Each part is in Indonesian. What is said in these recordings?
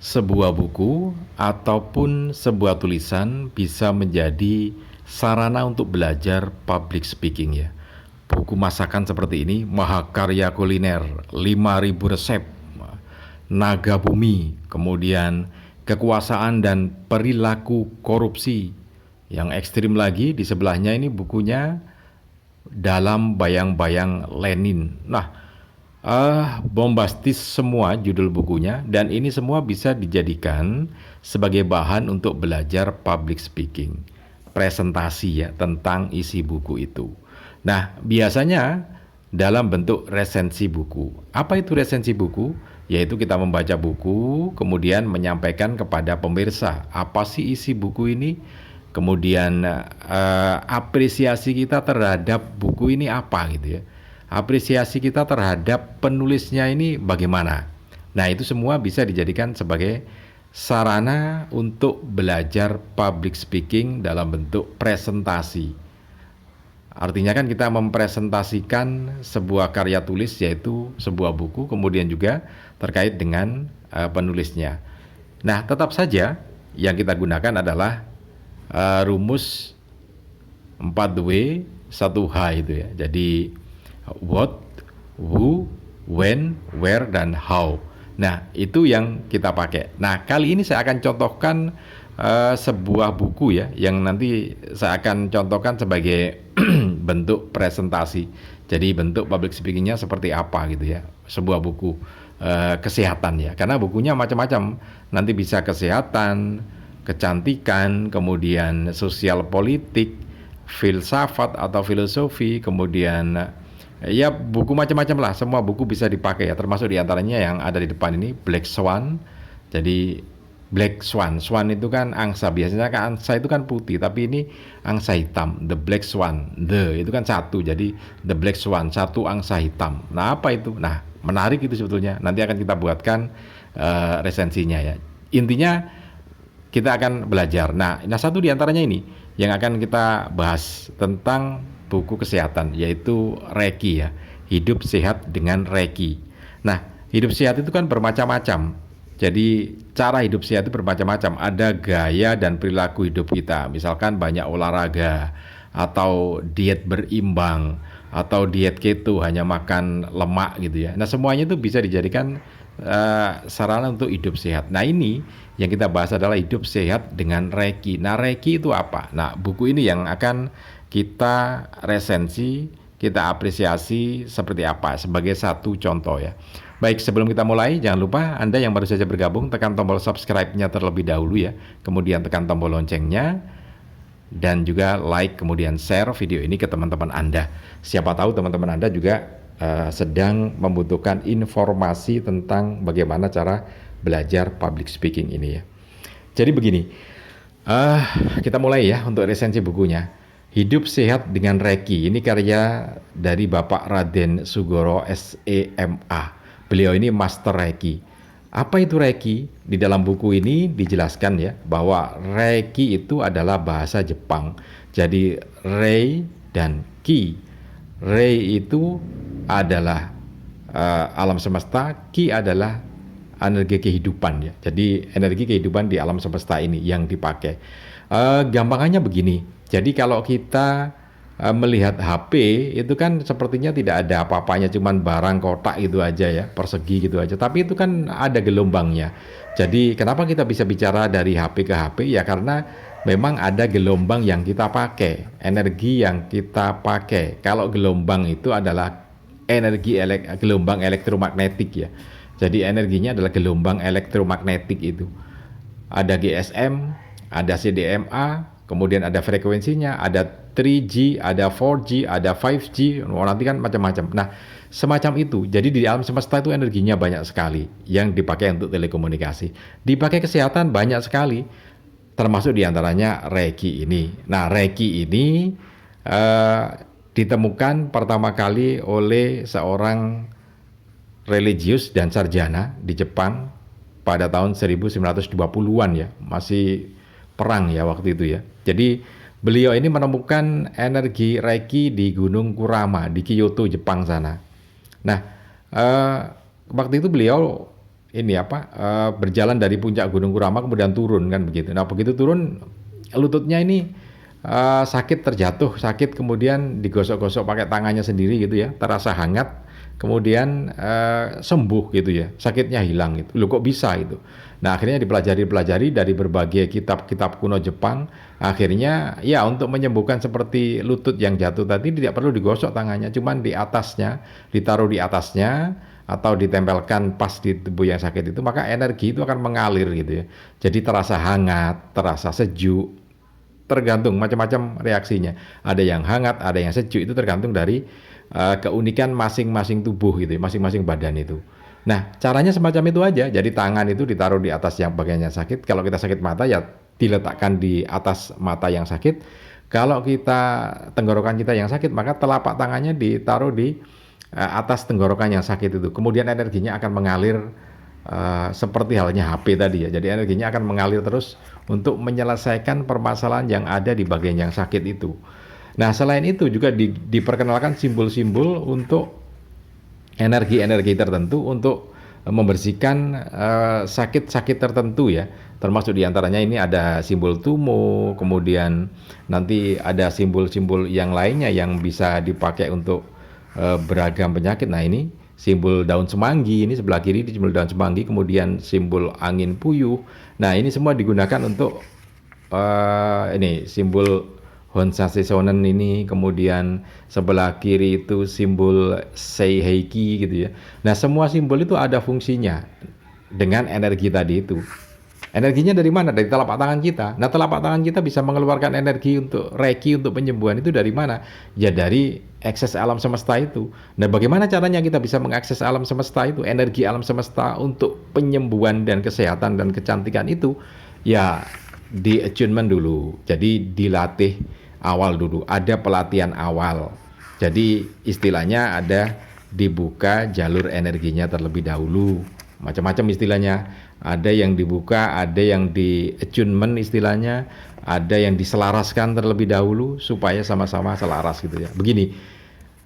Sebuah buku ataupun sebuah tulisan bisa menjadi sarana untuk belajar public speaking ya. Buku masakan seperti ini, Mahakarya Kuliner, 5.000 resep, Naga Bumi, kemudian Kekuasaan dan Perilaku Korupsi. Yang ekstrim lagi di sebelahnya ini bukunya Dalam Bayang-Bayang Lenin. Nah, bombastis semua judul bukunya, dan ini semua bisa dijadikan sebagai bahan untuk belajar public speaking, presentasi ya tentang isi buku itu. Nah, biasanya dalam bentuk resensi buku. Apa itu resensi buku? Yaitu kita membaca buku, kemudian menyampaikan kepada pemirsa apa sih isi buku ini, kemudian apresiasi kita terhadap buku ini apa gitu ya, apresiasi kita terhadap penulisnya ini bagaimana. Nah, itu semua bisa dijadikan sebagai sarana untuk belajar public speaking dalam bentuk presentasi. Artinya kan kita mempresentasikan sebuah karya tulis, yaitu sebuah buku, kemudian juga terkait dengan penulisnya. Nah, tetap saja yang kita gunakan adalah rumus 4W 1H itu ya. Jadi what, who, when, where, dan how. Nah, itu yang kita pakai. Nah, kali ini saya akan contohkan sebuah buku ya, yang nanti saya akan contohkan sebagai bentuk presentasi. Jadi bentuk public speakingnya seperti apa gitu ya. Sebuah buku kesehatan ya, karena bukunya macam-macam. Nanti bisa kesehatan, kecantikan, kemudian sosial politik, filsafat atau filosofi, kemudian ya buku macam-macam lah. Semua buku bisa dipakai ya, termasuk diantaranya yang ada di depan ini, Black Swan. Jadi Black Swan, Swan itu kan angsa, biasanya kan angsa itu kan putih, tapi ini angsa hitam, the Black Swan, the itu kan satu, jadi the Black Swan, satu angsa hitam. Nah, apa itu? Nah, menarik itu sebetulnya, nanti akan kita buatkan resensinya ya. Intinya kita akan belajar. Nah, satu diantaranya ini yang akan kita bahas tentang buku kesehatan, yaitu Reiki ya, hidup sehat dengan Reiki. Nah, hidup sehat itu kan bermacam-macam. Jadi cara hidup sehat itu bermacam-macam. Ada gaya dan perilaku hidup kita. Misalkan banyak olahraga, atau diet berimbang, atau diet keto hanya makan lemak gitu ya. Nah, semuanya itu bisa dijadikan sarana untuk hidup sehat. Nah, ini yang kita bahas adalah hidup sehat dengan Reiki. Nah, Reiki itu apa? Nah, buku ini yang akan kita resensi, kita apresiasi seperti apa sebagai satu contoh ya. Baik, sebelum kita mulai, jangan lupa Anda yang baru saja bergabung, tekan tombol subscribe-nya terlebih dahulu ya. Kemudian tekan tombol loncengnya, dan juga like, kemudian share video ini ke teman-teman Anda. Siapa tahu teman-teman Anda juga sedang membutuhkan informasi tentang bagaimana cara belajar public speaking ini ya. Jadi begini, kita mulai ya untuk resensi bukunya. Hidup Sehat dengan Reiki, ini karya dari Bapak Raden Sugoro SEMA. Beliau ini Master Reiki. Apa itu Reiki? Di dalam buku ini dijelaskan ya, bahwa Reiki itu adalah bahasa Jepang. Jadi Rei dan Ki. Rei itu adalah alam semesta, Ki adalah energi kehidupan ya. Jadi energi kehidupan di alam semesta ini yang dipakai. Gampangannya begini. Jadi kalau kita melihat HP itu kan sepertinya tidak ada apa-apanya, cuman barang kotak itu aja ya, persegi gitu aja. Tapi itu kan ada gelombangnya. Jadi kenapa kita bisa bicara dari HP ke HP? Ya karena memang ada gelombang yang kita pakai, energi yang kita pakai. Kalau gelombang itu adalah energi gelombang elektromagnetik ya. Jadi energinya adalah gelombang elektromagnetik itu. Ada GSM, ada CDMA, kemudian ada frekuensinya, ada 3G, ada 4G, ada 5G, nanti kan macam-macam. Nah, semacam itu. Jadi di alam semesta itu energinya banyak sekali yang dipakai untuk telekomunikasi. Dipakai kesehatan banyak sekali, termasuk diantaranya Reiki ini. Nah, Reiki ini ditemukan pertama kali oleh seorang religius dan sarjana di Jepang pada tahun 1920-an ya, masih perang ya waktu itu ya. Jadi beliau ini menemukan energi Reiki di Gunung Kurama di Kyoto, Jepang sana. Nah, waktu itu beliau ini apa, berjalan dari puncak Gunung Kurama kemudian turun kan begitu. Nah begitu turun lututnya ini sakit, terjatuh sakit, kemudian digosok-gosok pakai tangannya sendiri gitu ya, terasa hangat, kemudian sembuh gitu ya, sakitnya hilang gitu. Loh kok bisa itu? Nah akhirnya dipelajari dari berbagai kitab-kitab kuno Jepang, akhirnya ya untuk menyembuhkan seperti lutut yang jatuh tadi tidak perlu digosok tangannya, cuman di atasnya, ditaruh di atasnya atau ditempelkan pas di tubuh yang sakit itu, maka energi itu akan mengalir gitu ya. Jadi terasa hangat, terasa sejuk, tergantung macam-macam reaksinya. Ada yang hangat, ada yang sejuk, itu tergantung dari keunikan masing-masing tubuh gitu ya, masing-masing badan itu. Nah, caranya semacam itu aja. Jadi tangan itu ditaruh di atas yang bagiannya sakit. Kalau kita sakit mata ya diletakkan di atas mata yang sakit. Kalau kita tenggorokan kita yang sakit, maka telapak tangannya ditaruh di atas tenggorokan yang sakit itu. Kemudian energinya akan mengalir seperti halnya HP tadi ya. Jadi energinya akan mengalir terus untuk menyelesaikan permasalahan yang ada di bagian yang sakit itu. Nah, selain itu juga diperkenalkan simbol-simbol untuk energi-energi tertentu untuk membersihkan sakit-sakit tertentu ya. Termasuk diantaranya ini ada simbol tumo, kemudian nanti ada simbol-simbol yang lainnya yang bisa dipakai untuk beragam penyakit. Nah ini simbol daun semanggi, ini sebelah kiri di simbol daun semanggi, kemudian simbol angin puyuh. Nah ini semua digunakan untuk ini simbol Honsase Shonen ini, kemudian sebelah kiri itu simbol Seiheiki gitu ya. Nah semua simbol itu ada fungsinya dengan energi tadi itu. Energinya dari mana? Dari telapak tangan kita. Nah, telapak tangan kita bisa mengeluarkan energi untuk reiki, untuk penyembuhan itu dari mana? Ya dari akses alam semesta itu. Nah, bagaimana caranya kita bisa mengakses alam semesta itu, energi alam semesta untuk penyembuhan dan kesehatan dan kecantikan itu? Ya di attunement dulu. Jadi dilatih awal dulu. Ada pelatihan awal. Jadi istilahnya ada dibuka jalur energinya terlebih dahulu. Macam-macam istilahnya. Ada yang dibuka, ada yang di attunement istilahnya, ada yang diselaraskan terlebih dahulu supaya sama-sama selaras gitu ya. Begini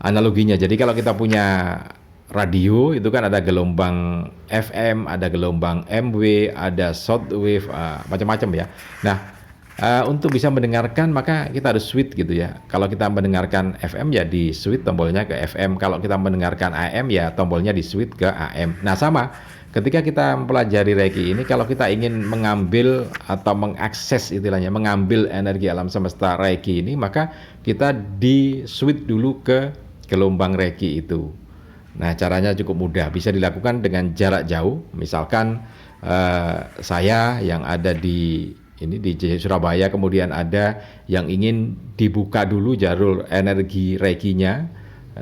analoginya. Jadi kalau kita punya radio itu kan ada gelombang FM, ada gelombang MW, ada shortwave, macam-macam ya. Nah, untuk bisa mendengarkan maka kita harus switch gitu ya. Kalau kita mendengarkan FM ya di switch tombolnya ke FM. Kalau kita mendengarkan AM ya tombolnya di switch ke AM. Nah sama, ketika kita mempelajari Reiki ini, kalau kita ingin mengambil atau mengakses istilahnya, mengambil energi alam semesta Reiki ini, maka kita di switch dulu ke gelombang Reiki itu. Nah caranya cukup mudah, bisa dilakukan dengan jarak jauh. Misalkan saya yang ada di Surabaya, kemudian ada yang ingin dibuka dulu jalur energi Reikinya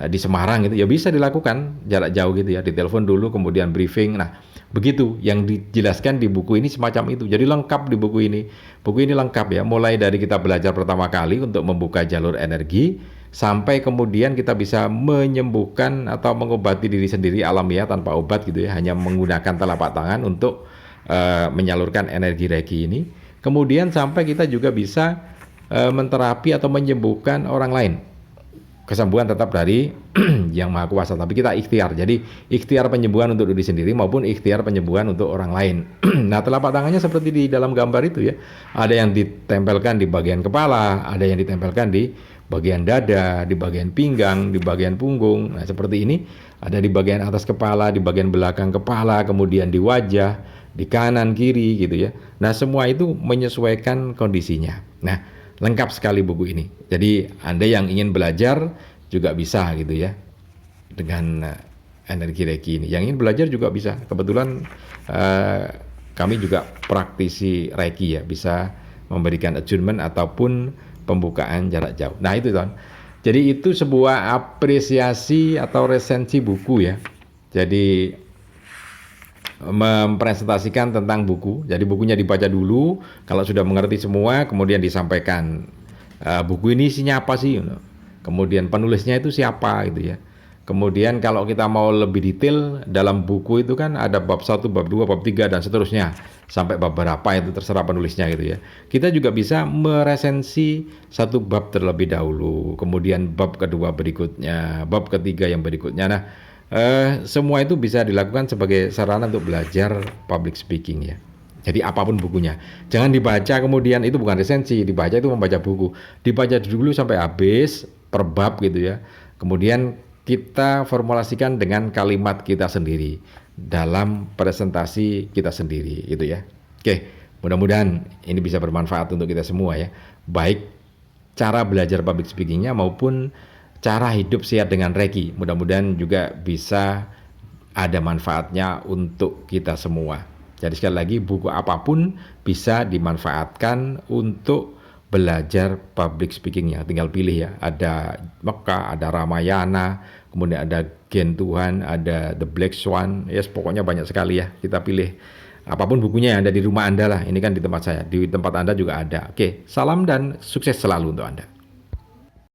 di Semarang gitu, ya bisa dilakukan jarak jauh gitu ya, ditelepon dulu kemudian briefing. Nah begitu yang dijelaskan di buku ini semacam itu, jadi lengkap di buku ini. Buku ini lengkap ya, mulai dari kita belajar pertama kali untuk membuka jalur energi sampai kemudian kita bisa menyembuhkan atau mengobati diri sendiri alamiah tanpa obat gitu ya, hanya menggunakan telapak tangan untuk menyalurkan energi Reiki ini. Kemudian sampai kita juga bisa menterapi atau menyembuhkan orang lain. Kesembuhan tetap dari Yang Maha Kuasa, tapi kita ikhtiar. Jadi ikhtiar penyembuhan untuk diri sendiri maupun ikhtiar penyembuhan untuk orang lain. Nah, telapak tangannya seperti di dalam gambar itu ya. Ada yang ditempelkan di bagian kepala, ada yang ditempelkan di bagian dada, di bagian pinggang, di bagian punggung. Nah, seperti ini. Ada di bagian atas kepala, di bagian belakang kepala, kemudian di wajah, di kanan kiri gitu ya. Nah, semua itu menyesuaikan kondisinya. Nah, lengkap sekali buku ini. Jadi Anda yang ingin belajar juga bisa gitu ya dengan energi Reiki ini. Yang ingin belajar juga bisa. Kebetulan kami juga praktisi Reiki ya, bisa memberikan attunement ataupun pembukaan jarak jauh. Nah itu Ton. Jadi itu sebuah apresiasi atau resensi buku ya. Jadi mempresentasikan tentang buku. Jadi bukunya dibaca dulu, kalau sudah mengerti semua kemudian disampaikan buku ini isinya apa sih, kemudian penulisnya itu siapa gitu ya. Kemudian kalau kita mau lebih detail dalam buku itu kan ada bab 1, bab 2, bab 3 dan seterusnya sampai bab berapa itu terserah penulisnya gitu ya. Kita juga bisa meresensi satu bab terlebih dahulu, kemudian bab kedua berikutnya, bab ketiga yang berikutnya. Nah, Semua itu bisa dilakukan sebagai sarana untuk belajar public speaking ya. Jadi apapun bukunya, jangan dibaca kemudian itu bukan resensi, dibaca itu membaca buku, dibaca dulu sampai habis per bab gitu ya. Kemudian kita formulasikan dengan kalimat kita sendiri dalam presentasi kita sendiri gitu ya. Oke, mudah-mudahan ini bisa bermanfaat untuk kita semua ya. Baik cara belajar public speakingnya maupun cara hidup sehat dengan Reiki. Mudah-mudahan juga bisa ada manfaatnya untuk kita semua. Jadi sekali lagi buku apapun bisa dimanfaatkan untuk belajar public speakingnya. Tinggal pilih ya. Ada Mekah, ada Ramayana, kemudian ada Gen Tuhan, ada The Black Swan. Yes, pokoknya banyak sekali ya. Kita pilih apapun bukunya yang ada di rumah Anda lah. Ini kan di tempat saya. Di tempat Anda juga ada. Oke, salam dan sukses selalu untuk Anda.